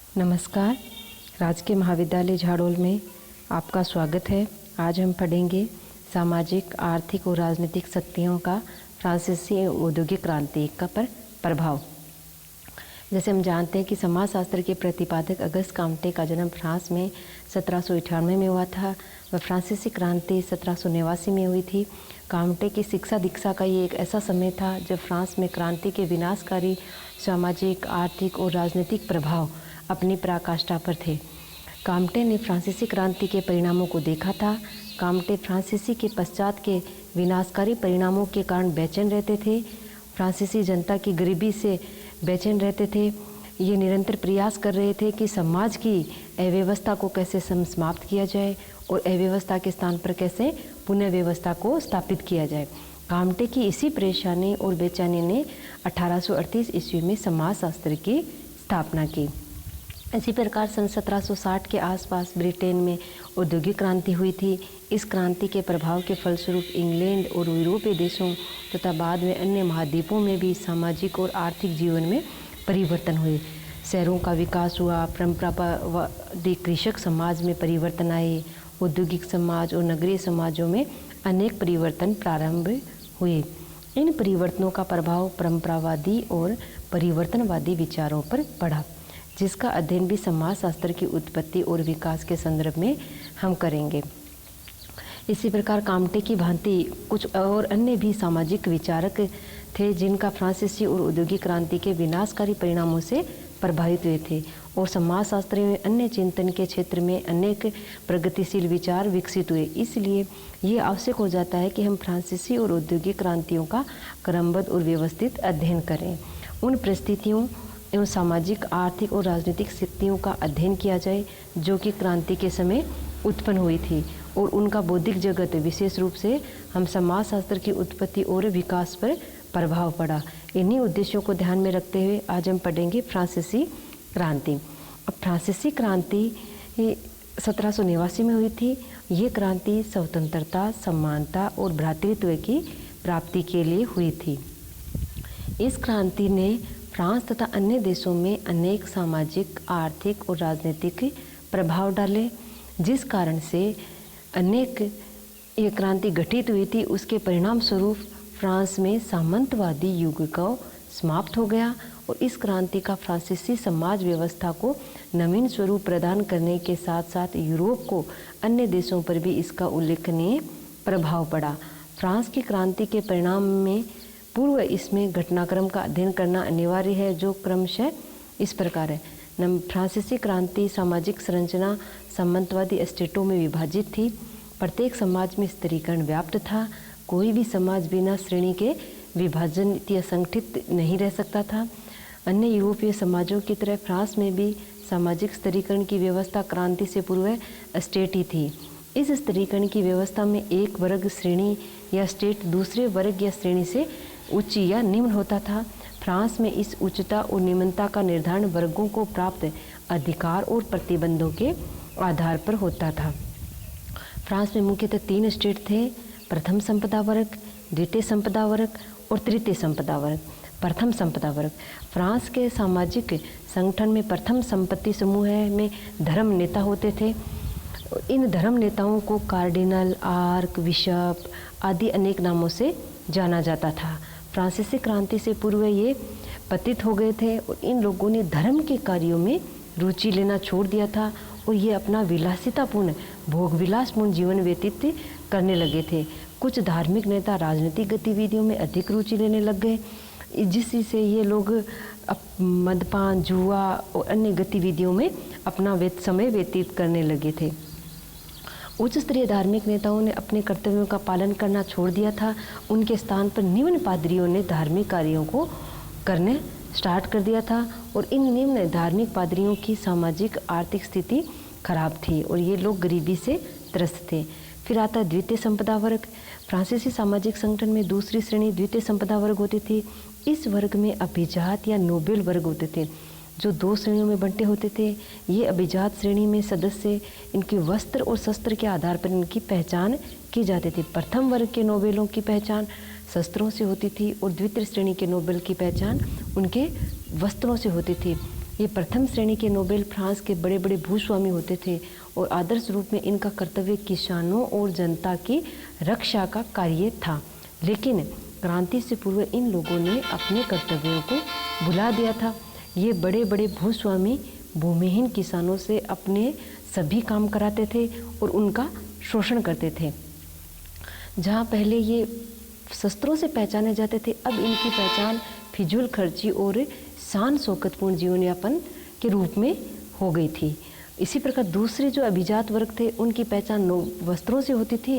नमस्कार। राजकीय महाविद्यालय झाड़ोल में आपका स्वागत है। आज हम पढ़ेंगे सामाजिक, आर्थिक और राजनीतिक शक्तियों का फ्रांसीसी औद्योगिक क्रांति का प्रभाव। जैसे हम जानते हैं कि समाजशास्त्र के प्रतिपादक अगस्त काम्टे का जन्म फ्रांस में 1798 में हुआ था। वह फ्रांसीसी क्रांति 1789 में हुई थी। काम्टे की शिक्षा दीक्षा का ये एक ऐसा समय था जब फ्रांस में क्रांति के विनाशकारी सामाजिक, आर्थिक और राजनीतिक प्रभाव अपनी पराकाष्ठा पर थे। काम्टे ने फ्रांसीसी क्रांति के परिणामों को देखा था। काम्टे फ्रांसीसी के पश्चात के विनाशकारी परिणामों के कारण बेचैन रहते थे। फ्रांसीसी जनता की गरीबी से बेचैन रहते थे। ये निरंतर प्रयास कर रहे थे कि समाज की अव्यवस्था को कैसे समाप्त किया जाए और अव्यवस्था के स्थान पर कैसे पुनः व्यवस्था को स्थापित किया जाए। काम्टे की इसी परेशानी और बेचैनी ने 1838 ईस्वी में समाजशास्त्र की स्थापना की। इसी प्रकार सन 1760 के आसपास ब्रिटेन में औद्योगिक क्रांति हुई थी। इस क्रांति के प्रभाव के फलस्वरूप इंग्लैंड और यूरोपीय देशों तथा बाद में अन्य महाद्वीपों में भी सामाजिक और आर्थिक जीवन में परिवर्तन हुए। शहरों का विकास हुआ, परंपरावादी कृषक समाज में परिवर्तन आए, औद्योगिक समाज और नगरीय समाजों में अनेक परिवर्तन प्रारंभ हुए। इन परिवर्तनों का प्रभाव परंपरावादी और परिवर्तनवादी विचारों पर पड़ा, जिसका अध्ययन भी समाजशास्त्र की उत्पत्ति और विकास के संदर्भ में हम करेंगे। इसी प्रकार काम्टे की भांति कुछ और अन्य भी सामाजिक विचारक थे जिनका फ्रांसीसी और औद्योगिक क्रांति के विनाशकारी परिणामों से प्रभावित हुए थे और समाजशास्त्र में अन्य चिंतन के क्षेत्र में अनेक प्रगतिशील विचार विकसित हुए। इसलिए ये आवश्यक हो जाता है कि हम फ्रांसीसी और औद्योगिक क्रांतियों का क्रमबद्ध और व्यवस्थित अध्ययन करें। उन परिस्थितियों एवं सामाजिक, आर्थिक और राजनीतिक शक्तियों का अध्ययन किया जाए जो कि क्रांति के समय उत्पन्न हुई थी और उनका बौद्धिक जगत, विशेष रूप से हम समाजशास्त्र की उत्पत्ति और विकास पर प्रभाव पड़ा। इन्हीं उद्देश्यों को ध्यान में रखते हुए आज हम पढ़ेंगे फ्रांसीसी क्रांति। अब फ्रांसीसी क्रांति 1789 में हुई थी। ये क्रांति स्वतंत्रता, समानता और भ्रातृत्व की प्राप्ति के लिए हुई थी। इस क्रांति ने फ्रांस तथा अन्य देशों में अनेक सामाजिक, आर्थिक और राजनीतिक प्रभाव डाले, जिस कारण से अनेक ये क्रांति घटित हुई थी। उसके परिणाम स्वरूप फ्रांस में सामंतवादी युग का समाप्त हो गया और इस क्रांति का फ्रांसीसी समाज व्यवस्था को नवीन स्वरूप प्रदान करने के साथ साथ यूरोप को अन्य देशों पर भी इसका उल्लेखनीय प्रभाव पड़ा। फ्रांस की क्रांति के परिणाम में पूर्व इसमें घटनाक्रम का अध्ययन करना अनिवार्य है, जो क्रमशः इस प्रकार है। फ्रांसीसी क्रांति सामाजिक संरचना सामंतवादी स्टेटों में विभाजित थी। प्रत्येक समाज में स्तरीकरण व्याप्त था। कोई भी समाज बिना श्रेणी के विभाजन या संगठित नहीं रह सकता था। अन्य यूरोपीय समाजों की तरह फ्रांस में भी सामाजिक स्तरीकरण की व्यवस्था क्रांति से पूर्व स्टेट ही थी। इस स्तरीकरण की व्यवस्था में एक वर्ग, श्रेणी या स्टेट दूसरे वर्ग या श्रेणी से उच्च या निम्न होता था। फ्रांस में इस उच्चता और निम्नता का निर्धारण वर्गों को प्राप्त अधिकार और प्रतिबंधों के आधार पर होता था। फ्रांस में मुख्यतः 3 स्टेट थे: प्रथम संपदा वर्ग, द्वितीय संपदा वर्ग और तृतीय संपदा वर्ग। प्रथम संपदा वर्ग फ्रांस के सामाजिक संगठन में प्रथम संपत्ति समूह में धर्म नेता होते थे। इन धर्म नेताओं को कार्डिनल, आर्क, बिशप आदि अनेक नामों से जाना जाता था। फ्रांसीसी क्रांति से पूर्व ये पतित हो गए थे और इन लोगों ने धर्म के कार्यों में रुचि लेना छोड़ दिया था और ये अपना विलासितापूर्ण, भोगविलासपूर्ण जीवन व्यतीत करने लगे थे। कुछ धार्मिक नेता राजनीतिक गतिविधियों में अधिक रुचि लेने लग गए, जिससे ये लोग मदपान, जुआ और अन्य गतिविधियों में अपना समय व्यतीत करने लगे थे। उच्च स्तरीय धार्मिक नेताओं ने अपने कर्तव्यों का पालन करना छोड़ दिया था। उनके स्थान पर निम्न पादरियों ने धार्मिक कार्यों को करने स्टार्ट कर दिया था और इन निम्न धार्मिक पादरियों की सामाजिक, आर्थिक स्थिति खराब थी और ये लोग गरीबी से त्रस्त थे। फिर आता द्वितीय संपदा वर्ग। फ्रांसीसी सामाजिक संगठन में दूसरी श्रेणी द्वितीय संपदा वर्ग होती थी। इस वर्ग में अभिजात या नोबेल वर्ग होते थे जो 2 श्रेणियों में बंटे होते थे। ये अभिजात श्रेणी में सदस्य इनके वस्त्र और शस्त्र के आधार पर इनकी पहचान की जाती थी। प्रथम वर्ग के नोबेलों की पहचान शस्त्रों से होती थी और द्वितीय श्रेणी के नोबेल की पहचान उनके वस्त्रों से होती थी। ये प्रथम श्रेणी के नोबेल फ्रांस के बड़े बड़े भूस्वामी होते थे और आदर्श रूप में इनका कर्तव्य किसानों और जनता की रक्षा का कार्य था। लेकिन क्रांति से पूर्व इन लोगों ने अपने कर्तव्यों को भुला दिया था। ये बड़े बड़े भूस्वामी भूमिहीन किसानों से अपने सभी काम कराते थे और उनका शोषण करते थे। जहाँ पहले ये शस्त्रों से पहचाने जाते थे, अब इनकी पहचान फिजूल खर्ची और शान शौकतपूर्ण जीवन यापन के रूप में हो गई थी। इसी प्रकार दूसरे जो अभिजात वर्ग थे उनकी पहचान वस्त्रों से होती थी।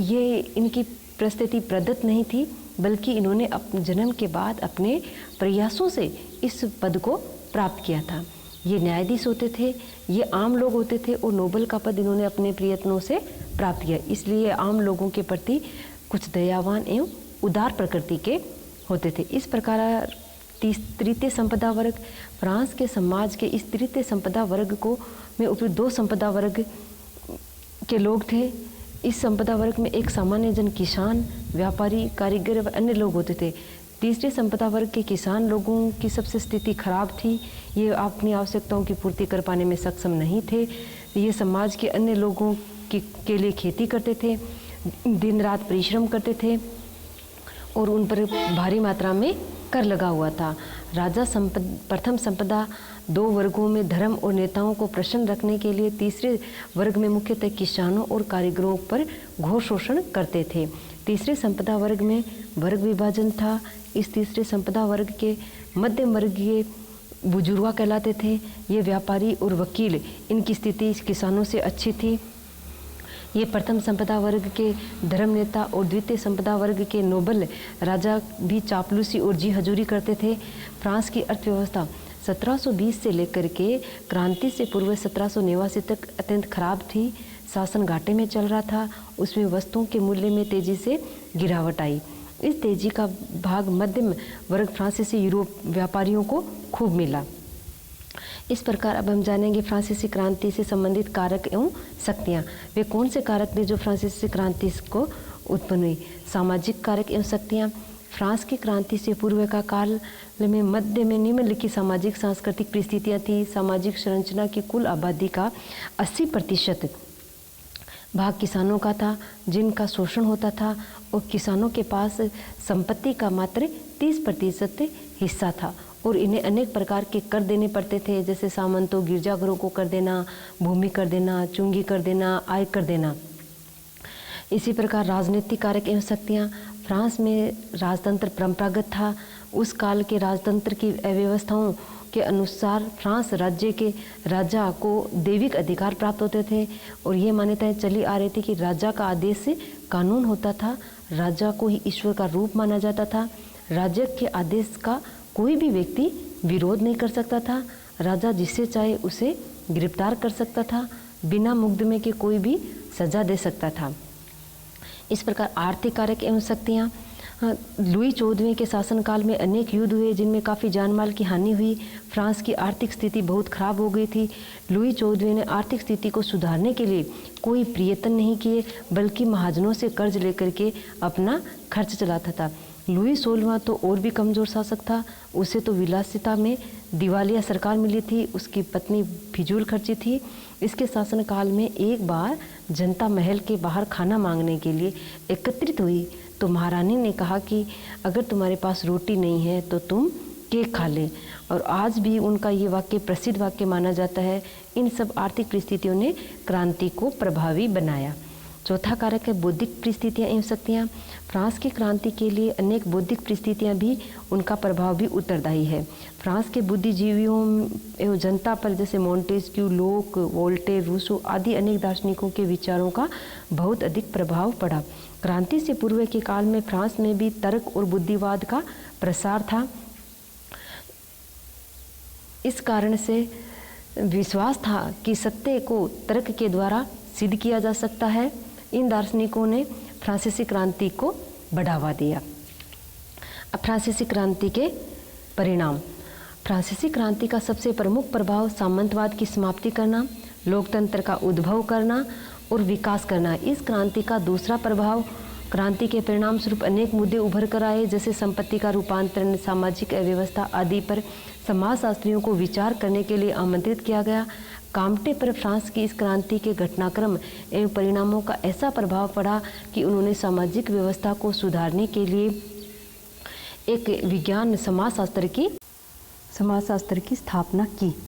ये इनकी परिस्थिति प्रदत्त नहीं थी, बल्कि इन्होंने अपने जन्म के बाद अपने प्रयासों से इस पद को प्राप्त किया था। ये न्यायाधीश होते थे, ये आम लोग होते थे और नोबेल का पद इन्होंने अपने प्रयत्नों से प्राप्त किया। इसलिए आम लोगों के प्रति कुछ दयावान एवं उदार प्रकृति के होते थे। इस प्रकार तृतीय संपदा वर्ग, फ्रांस के समाज के इस तृतीय संपदा वर्ग को में उपयुक्त दो संपदा वर्ग के लोग थे। इस संपदा वर्ग में एक सामान्य जन, किसान, व्यापारी, कारीगर व अन्य लोग होते थे। तीसरे संपदा वर्ग के किसान लोगों की सबसे स्थिति खराब थी। ये अपनी आवश्यकताओं की पूर्ति कर पाने में सक्षम नहीं थे। ये समाज के अन्य लोगों के लिए खेती करते थे, दिन रात परिश्रम करते थे और उन पर भारी मात्रा में कर लगा हुआ था। राजा प्रथम संपदा दो वर्गों में धर्म और नेताओं को प्रसन्न रखने के लिए तीसरे वर्ग में मुख्यतः किसानों और कारीगरों पर घोर शोषण करते थे। तीसरे संपदा वर्ग में वर्ग विभाजन था। इस तीसरे संपदा वर्ग के मध्यम वर्गीय बुजुर्ग कहलाते थे। ये व्यापारी और वकील, इनकी स्थिति किसानों से अच्छी थी। ये प्रथम संपदा वर्ग के धर्म नेता और द्वितीय संपदा वर्ग के नोबल राजा भी चापलूसी और जी हजूरी करते थे। फ्रांस की अर्थव्यवस्था 1720 से लेकर के क्रांति से पूर्व 1789 तक अत्यंत खराब थी। शासन घाटे में चल रहा था। उसमें वस्तुओं के मूल्य में तेजी से गिरावट आई। इस तेजी का भाग मध्यम वर्ग फ्रांसीसी यूरोप व्यापारियों को खूब मिला। इस प्रकार अब हम जानेंगे फ्रांसीसी क्रांति से संबंधित कारक एवं शक्तियाँ। वे कौन से कारक थे जो फ्रांसीसी क्रांति को उत्पन्न हुई? सामाजिक कारक एवं शक्तियाँ। फ्रांस की क्रांति से पूर्व का काल में मध्य में निम्नलिखित सामाजिक सांस्कृतिक परिस्थितियाँ थी। सामाजिक संरचना की कुल आबादी का 80% भाग किसानों का था, जिनका शोषण होता था, और किसानों के पास संपत्ति का मात्र 30% हिस्सा था और इन्हें अनेक प्रकार के कर देने पड़ते थे, जैसे सामंतों, गिरजाघरों को कर देना, भूमि कर देना, चुंगी कर देना, आय कर देना। इसी प्रकार राजनीतिक कारक एवं शक्तियाँ। फ्रांस में राजतंत्र परंपरागत था। उस काल के राजतंत्र की अव्यवस्थाओं के अनुसार फ्रांस राज्य के राजा को दैविक अधिकार प्राप्त होते थे और ये मान्यताएं चली आ रही थी कि राजा का आदेश से कानून होता था। राजा को ही ईश्वर का रूप माना जाता था। राजा के आदेश का कोई भी व्यक्ति विरोध नहीं कर सकता था। राजा जिसे चाहे उसे गिरफ्तार कर सकता था। बिना मुकदमे के कोई भी सजा दे सकता था। इस प्रकार आर्थिक कारक एवं शक्तियाँ। लुई 14वें के शासनकाल में अनेक युद्ध हुए जिनमें काफ़ी जान माल की हानि हुई। फ्रांस की आर्थिक स्थिति बहुत खराब हो गई थी। लुई 14वें ने आर्थिक स्थिति को सुधारने के लिए कोई प्रयत्न नहीं किए, बल्कि महाजनों से कर्ज लेकर के अपना खर्च चलाता था। लुई 16वां तो और भी कमज़ोर शासक था। उसे तो विलासिता में दिवालिया सरकार मिली थी। उसकी पत्नी फिजूल खर्ची थी। इसके शासनकाल में एक बार जनता महल के बाहर खाना मांगने के लिए एकत्रित हुई तो महारानी ने कहा कि अगर तुम्हारे पास रोटी नहीं है तो तुम केक खा ले। और आज भी उनका ये वाक्य प्रसिद्ध वाक्य माना जाता है। इन सब आर्थिक परिस्थितियों ने क्रांति को प्रभावी बनाया। चौथा कारक है बौद्धिक परिस्थितियाँ एवं शक्तियाँ। फ्रांस की क्रांति के लिए अनेक बौद्धिक परिस्थितियाँ भी उनका प्रभाव भी उत्तरदायी है। फ्रांस के बुद्धिजीवियों एवं जनता पर जैसे मोंटेस्क्यू, लोक, वोल्टेयर, रूसो आदि अनेक दार्शनिकों के विचारों का बहुत अधिक प्रभाव पड़ा। क्रांति से पूर्व के काल में फ्रांस में भी तर्क और बुद्धिवाद का प्रसार था। इस कारण से विश्वास था कि सत्य को तर्क के द्वारा सिद्ध किया जा सकता है। इन दार्शनिकों ने फ्रांसीसी क्रांति को बढ़ावा दिया। अब फ्रांसीसी क्रांति के परिणाम। फ्रांसीसी क्रांति का सबसे प्रमुख प्रभाव सामंतवाद की समाप्ति करना, लोकतंत्र का उद्भव करना और विकास करना। इस क्रांति का दूसरा प्रभाव क्रांति के परिणाम स्वरूप अनेक मुद्दे उभर कर आए, जैसे संपत्ति का रूपांतरण, सामाजिक अव्यवस्था आदि पर समाजशास्त्रियों को विचार करने के लिए आमंत्रित किया गया। काम्टे पर फ्रांस की इस क्रांति के घटनाक्रम एवं परिणामों का ऐसा प्रभाव पड़ा कि उन्होंने सामाजिक व्यवस्था को सुधारने के लिए एक विज्ञान समाजशास्त्र की स्थापना की।